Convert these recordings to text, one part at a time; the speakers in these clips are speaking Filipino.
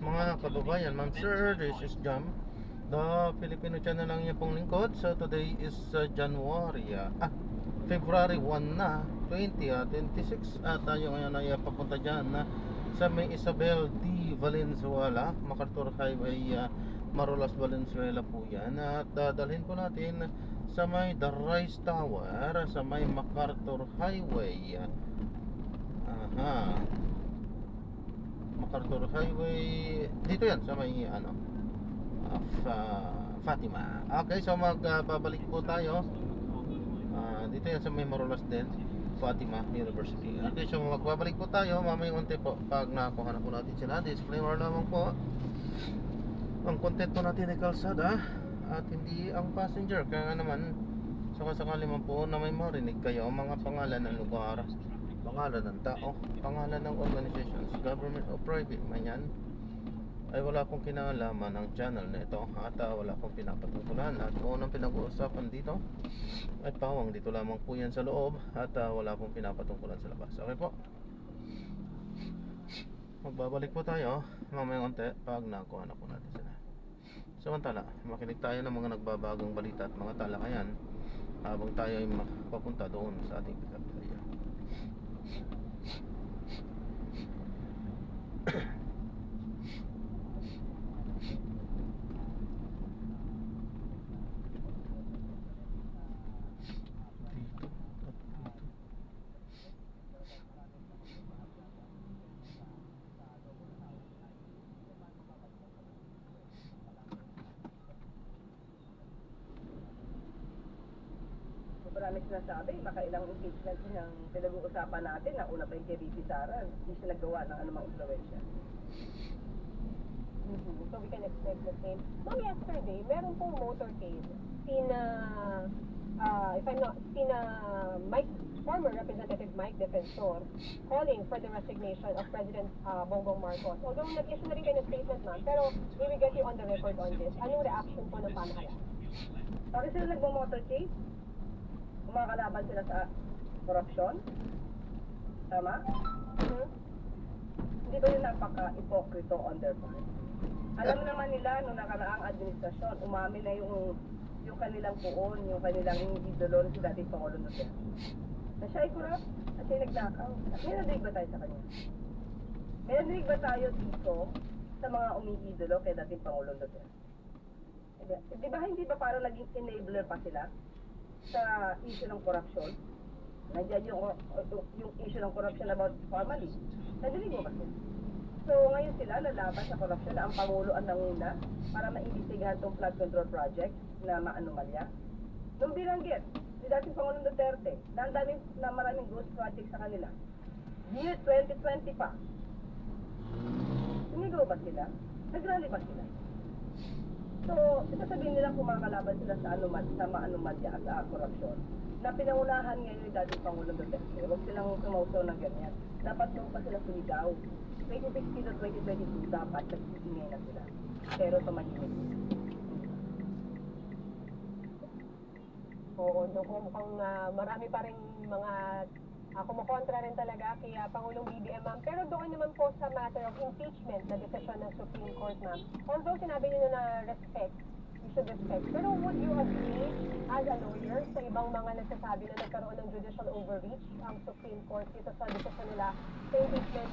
mga kababayan, ma'am sir, this is Jam, the Filipino channel lang niya pong lingkod. So today is February 1 na 26 at tayo ngayon ay papunta dyan na sa may Isabel D. Valenzuela, MacArthur Highway, Marolas, Valenzuela po yan. At dadalhin po natin sa may The Rise Tower sa may MacArthur Highway. MacArthur Highway dito yan sa may Fatima. Okay, so magbabalik po tayo dito yan sa may Marolas din, Fatima University. Okay, so magbabalik po tayo mamaya unti po pag nakuha na po natin sila. Disclaimer lamang po, ang content po natin ay kalsada at hindi ang passenger. Kaya naman sakasakali man po na may marinig kayo mga pangalan ng lugar, pangalan ng tao, pangalan ng organizations, government o private man yan, ay wala pong kinalaman ng channel na ito at wala pong pinapatungkulan. At kung anong pinag-uusapan dito ay pawang dito lamang po yan sa loob at wala pong pinapatungkulan sa labas. Okay po, magbabalik po tayo mamaya unti pag nakuha na po natin sila. Samantala, makinig tayo ng mga nagbabagong balita at mga talakayan habang tayo ay papunta doon sa ating pick-up area. Marami sinasabi, makailang impeachment ng pinag-uusapan natin na una pa yung kay VP Sara, hindi siya nagawa ng anumang influensya. So we can expect the same. Ma'am, yesterday, meron pong motorcade. Former Representative Mike Defensor calling for the resignation of President Bongbong Marcos. Although nag-issue na rin kayo ng statement, ma'am, pero we will get you on the record on this. Anong reaction po ng pamahalaan? Bakit sila nagmo-motorcade? Kumakalaban sila sa korupsyon? Tama? Hindi ba yun napaka-ipokrito on their part? Alam naman nila, nung nakaraang administrasyon, umamin na yung kanilang puon, yung kanilang idolo si dating Pangulong Duterte. Na siya ay korap at siya ay nagnakaw. At may nadinig ba tayo sa kanya? May nadinig ba tayo dito sa mga umiidolo kay dating Pangulong Duterte? Di ba hindi ba parang naging enabler pa sila sa issue ng korupsyon? Nandiyan yung issue ng korupsyon about formally. Nadinig mo ba sila? So ngayon sila lalaban sa korupsyon na ang Pangulo ang nanguna para maimbestigahan itong flood control project na maanomalya. Nung binanggit, si dating Pangulong Duterte na maraming ghost project sa kanila. Year 2020 pa. Sumigaw ba sila? Nagrally ba sila? So, sasabihin nila kumakalaban sila sa maanumalya at sa korupsyon na pinangunahan ngayon yung dating Pangulong Duterte. Huwag silang sumausaw ng ganyan. Dapat doon pa sila sumigaw. 2016 at 2022 dapat nagsitingay na sila. Pero tumahimik. Oo, mukhang marami pa rin mga kumukontra rin talaga kay Pangulong BBM, ma'am. Pero doon naman po sa matter of impeachment na desisyon ng Supreme Court, ma'am. Although sinabi niyo na respect, you should respect. Pero would you agree as a lawyer sa ibang mga nagsasabi na nagkaroon ng judicial overreach ang Supreme Court dito sa desisyon nila sa impeachment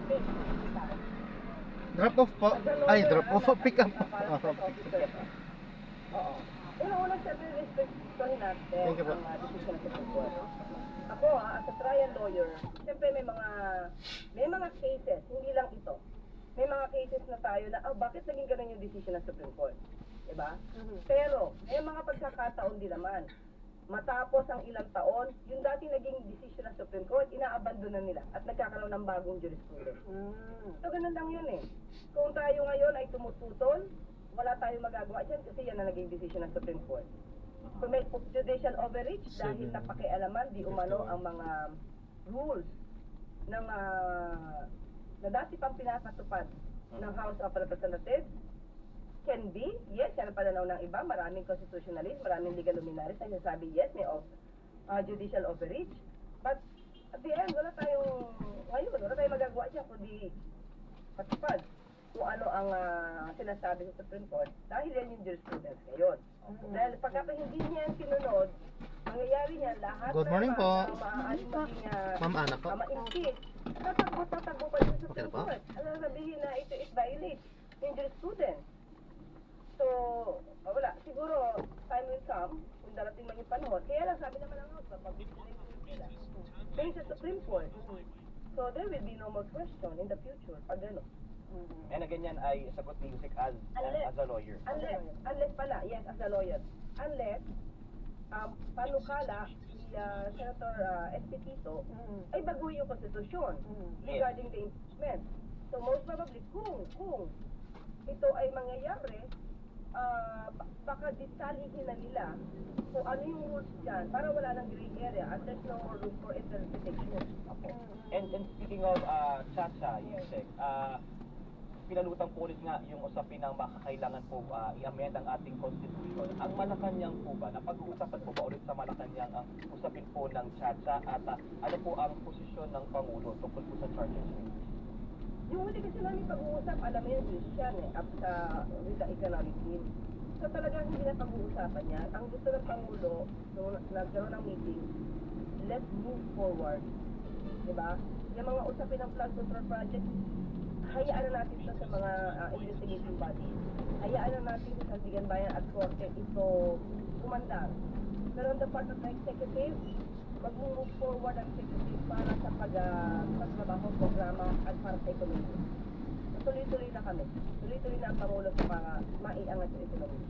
case ng BBM? Drop off po. Ay, drop off. Pick up. Oo. Una-una, siyempre, respectuhin natin Thank you po. ang decision ng Supreme Court. Ako, as a trial lawyer, siyempre may mga cases, hindi lang ito. May mga cases na tayo na, bakit naging ganun yung decision ng Supreme Court? Diba? Pero, may mga pagkakataon din naman. Matapos ang ilang taon, yung dati naging decision ng Supreme Court, inaabandon na nila at nagkakaroon ng bagong jurisprudence. So, ganun lang yun eh. Kung tayo ngayon ay tumututol, wala tayong magagawa dyan kasi yan ang naging decision ng Supreme Court. Kung may judicial overreach dahil napakialaman di umano ang mga rules ng na dati pang pinapatupad ng House of Representatives, can be, yes, yan ang pananaw ng iba, maraming constitutionalist, maraming legal luminaries na sabi, yes, may judicial overreach, but at the end, wala tayong magagawa dyan kundi patupad kung ano ang sinasabi sa Supreme Court dahil yan yung jurisprudence ngayon. Dahil pagka hindi niya yan sinunod, mangyayari niyan lahat Good morning ng po. maaaring maging Ma'am Ana po. ma-impeach. Tatakbo pa din sa Okay Supreme na po. Court. Ano sabihin na ito is violate yung jurisprudence. So, wala. Siguro, time will come kung darating man yung panahon. Kaya lang sabi naman ng House, mag-legislate sila based sa Supreme Court. So, there will be no more question in the future. Pag ano. And again yan ay sagot ni Yusek as a lawyer. Unless pala, yes, as a lawyer. Unless, panukala si Senator Espitito ay baguhin yung konstitusyon regarding the impeachment. So, most probably, kung ito ay mangyayari, baka disalihin na nila kung ano yung rules dyan para wala ng gray area at there's no more room for interpretation. And speaking of Chacha, Yusek, pinalutang po ulit nga yung usapin ng makakailangan po i-amend ang ating constitution. Ang Malacanang po ba, napag-uusapan po ba ulit sa Malacanang ang usapin po ng Chacha at ano po ang posisyon ng Pangulo tungkol po sa charges? Yung huli kasi namin pag-uusap, alam mo yung Christian up sa with the economic team. So talagang hindi na pag-uusapan yan. Ang gusto ng Pangulo, nung nagkaroon ng meeting, let's move forward. Diba? Yung mga usapin ng flood control project, hayaan na natin ito sa mga investigating bodies. Hayaan na natin sa Sandigan Bayan at Korte ito kumandar. Pero on the part of the executive, mag-move forward ang executive para sa pagtrabaho, programa at para sa ekonomiya. Tuloy-tuloy na kami. Tuloy-tuloy na ang Pangulo sa para maiangat sa ekonomiya.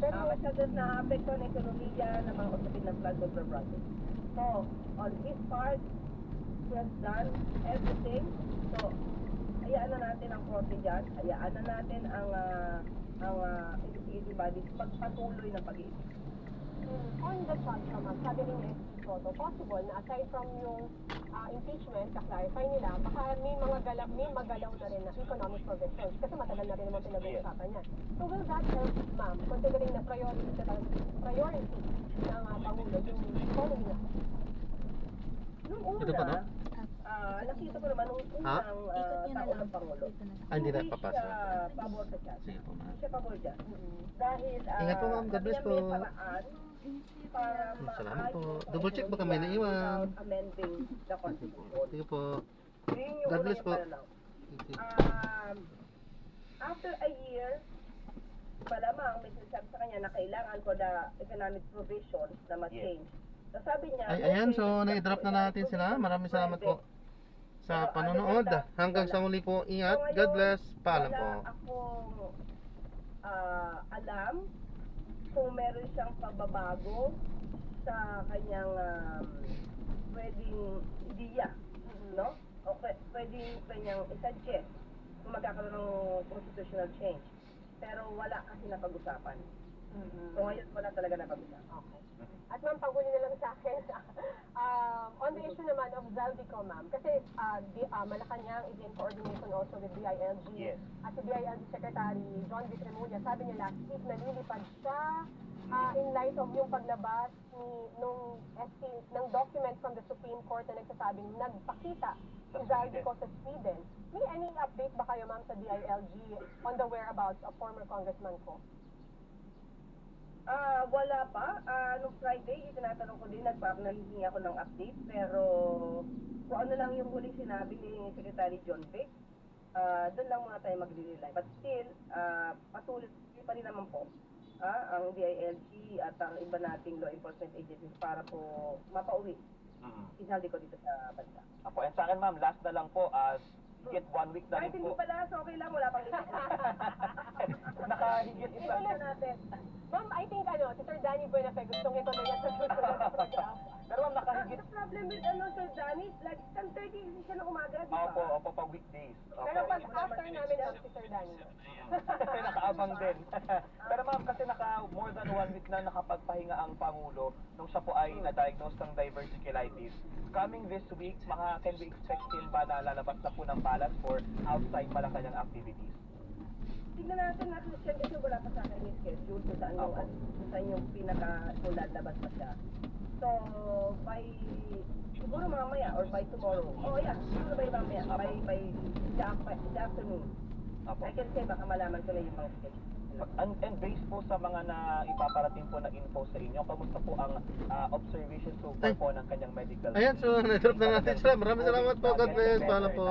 Pero Masyadot na apekto ang ekonomiya ng mga usapin ng flood control project. So, on his part, he has done everything. So, hayaan na natin ang korte dyan. Hayaan na natin ang investigative bodies pagpatuloy ng pag-iisip. on the Chacha, ma'am, sabi ni Soto, possible na aside from yung impeachment, kaklarify nila, baka may magalaw na rin na economic provisions kasi matagal na rin naman pinag-uusapan yan. So will that help, ma'am, considering na priority ng Pangulo yung economy na? Nung una, Ito pa, no? nakita ko naman nung unang taon ng Pangulo. Hindi na papasa. siya pabor sa chat. Sige po, ma'am. Siya pabor dyan. Dahil, Ingat po, ma'am. God bless sabi niya po. may paraan para Salamat po. maayos ang Double check baka may ekonomiya naiwan. without amending the Constitution. Sige po. Yun yung God una bless niyang po. pananaw. Thank you. After a year, malamang may sinasabi sa kanya na kailangan ko the economic provisions na ma-change. So sabi niya, Ay, ayan, okay, so na-drop na natin sila. Maraming salamat po sa panonood. Hanggang sa muli po. Ingat. God bless. Paalam po. Wala akong alam kung meron siyang pagbabago sa kanyang pwedeng ideya, no? O pwedeng kanyang i-suggest kung magkakaroon ng constitutional change. Pero wala kasi napag-usapan. So ngayon wala talaga napag-usapan. Okay. At ma'am, panghuli na lang sa akin. On the issue naman of Zaldico, ma'am, kasi Malacanang is in coordination also with DILG. Yes. At si DILG Secretary John V. Tremulya, sabi niya last week na nilipad siya in light of yung paglabas ng document from the Supreme Court na nagsasabing nagpakita si Zaldico sa Sweden. May any update ba kayo, ma'am, sa DILG on the whereabouts of former Congressman Ko? Wala pa. Nung Friday, itinatanong ko din, naghihingi ako ng update. Pero kung ano lang yung huling sinabi ni Secretary John Vic, doon lang muna tayo magre-rely. But still, patuloy pa rin naman po ang DILG at ang iba nating law enforcement agencies para po mapauwi. Isaldi ko dito sa bansa. Apo, and sa akin ma'am, last na lang po, higit 1 week na Kahit rin hindi po. pala, so okay lang, wala pang limit. Nakahigit isa. Ituloy natin. Ma'am, I think si Sir Danny Buenafe gustong ito na yan sa susunod na program. Pero ma'am, nakahigit. The problem with Sir Danny, like 10:30 siya ng umaga, di ba? Opo, pag weekdays. Opo. Pero pag after namin si Sir Danny. Nakaabang din. Pero ma'am, kasi more than 1 week na nakapagpahinga ang Pangulo nung siya po ay na-diagnose ng diverticulitis. Coming this week, can we expect him ba na lalabas na po ng balance for outside Malacanang activities? Tignan natin na Christian kasi wala pa sa akin yung schedule kung saan yung pinaka-sulat labas pa siya. So, siguro mamaya or by tomorrow. Oh yeah, siguro by mamaya, by the afternoon. Apo. I can say baka malaman ko na yung mga sketch. And based po sa mga na ipaparating po na info sa inyo, kamusta po ang observation so far Ay. po ng kanyang medical Ayan, so na-drop na natin sila. Maraming salamat po. God bless. Paalam po.